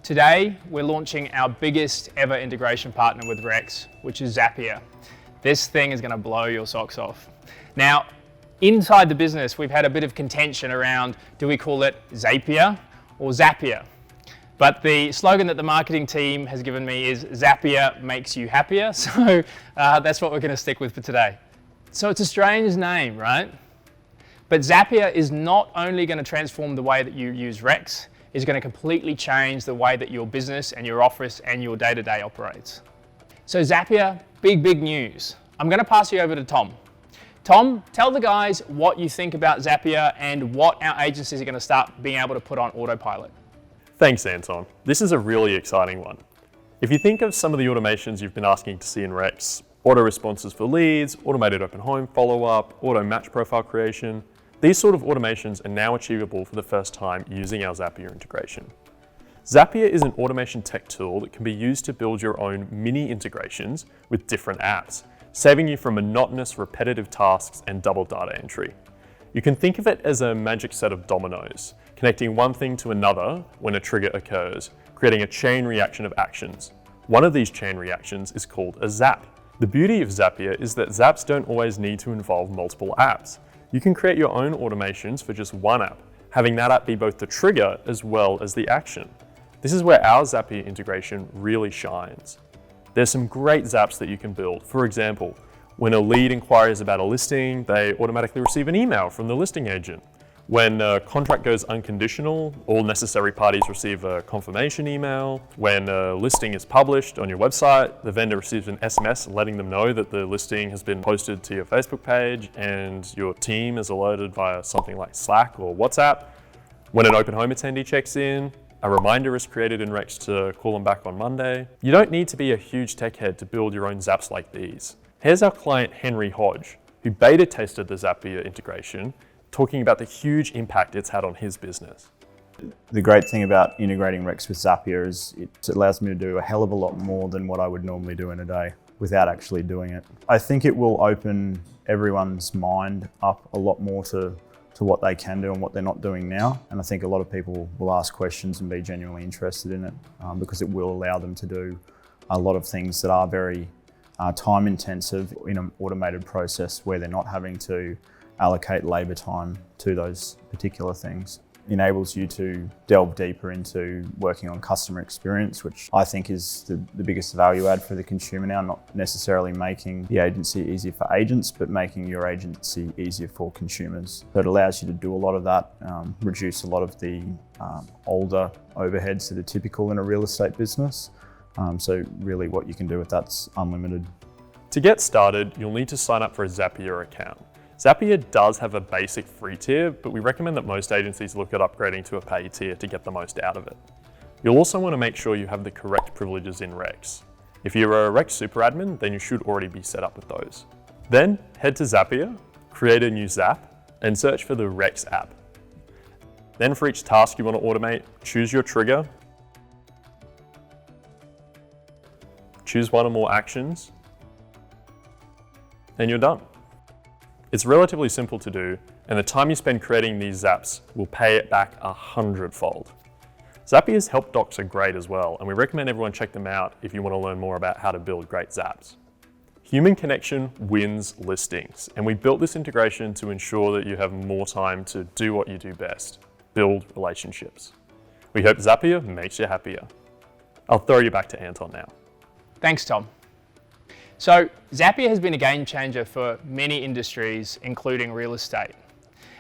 Today, we're launching our biggest ever integration partner with Rex, which is Zapier. This thing is going to blow your socks off. Now, inside the business, we've had a bit of contention around, do we call it Zapier or Zapier? But the slogan that the marketing team has given me is Zapier makes you happier. So that's what we're going to stick with for today. So it's a strange name, right? But Zapier is not only going to transform the way that you use Rex, it's going to completely change the way that your business and your office and your day-to-day operates. So Zapier, big news. I'm going to pass you over to Tom. Tom, tell the guys what you think about Zapier and what our agencies are going to start being able to put on autopilot. Thanks, Anton. This is a really exciting one. If you think of some of the automations you've been asking to see in Rex, auto responses for leads, automated open home follow-up, auto match profile creation, these sort of automations are now achievable for the first time using our Zapier integration. Zapier is an automation tech tool that can be used to build your own mini integrations with different apps, saving you from monotonous, repetitive tasks and double data entry. You can think of it as a magic set of dominoes, connecting one thing to another when a trigger occurs, creating a chain reaction of actions. One of these chain reactions is called a zap. The beauty of Zapier is that zaps don't always need to involve multiple apps. You can create your own automations for just one app, having that app be both the trigger as well as the action. This is where our Zapier integration really shines. There's some great zaps that you can build. For example, when a lead inquires about a listing, they automatically receive an email from the listing agent. When a contract goes unconditional, all necessary parties receive a confirmation email. When a listing is published on your website, the vendor receives an SMS letting them know that the listing has been posted to your Facebook page and your team is alerted via something like Slack or WhatsApp. When an open home attendee checks in, a reminder is created in Rex to call them back on Monday. You don't need to be a huge tech head to build your own zaps like these. Here's our client Henry Hodge, who beta tested the Zapier integration, talking about the huge impact it's had on his business. The great thing about integrating Rex with Zapier is it allows me to do a hell of a lot more than what I would normally do in a day without actually doing it. I think it will open everyone's mind up a lot more to what they can do and what they're not doing now. And I think a lot of people will ask questions and be genuinely interested in it because it will allow them to do a lot of things that are very time intensive in an automated process where they're not having to allocate labour time to those particular things. Enables you to delve deeper into working on customer experience, which I think is the biggest value add for the consumer now, not necessarily making the agency easier for agents, but making your agency easier for consumers. So it allows you to do a lot of that, reduce a lot of the older overheads that are typical in a real estate business. So really what you can do with that's unlimited. To get started, you'll need to sign up for a Zapier account. Zapier does have a basic free tier, but we recommend that most agencies look at upgrading to a paid tier to get the most out of it. You'll also want to make sure you have the correct privileges in Rex. If you're a Rex super admin, then you should already be set up with those. Then head to Zapier, create a new zap, and search for the Rex app. Then for each task you want to automate, choose your trigger, choose one or more actions, and you're done. It's relatively simple to do, and the time you spend creating these zaps will pay it back 100-fold. Zapier's help docs are great as well, and we recommend everyone check them out if you want to learn more about how to build great zaps. Human connection wins listings, and we built this integration to ensure that you have more time to do what you do best, build relationships. We hope Zapier makes you happier. I'll throw you back to Anton now. Thanks, Tom. So Zapier has been a game changer for many industries, including real estate.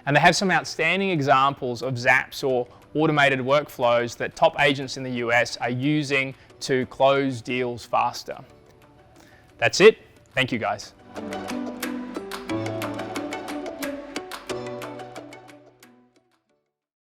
And they have some outstanding examples of zaps or automated workflows that top agents in the US are using to close deals faster. That's it. Thank you, guys.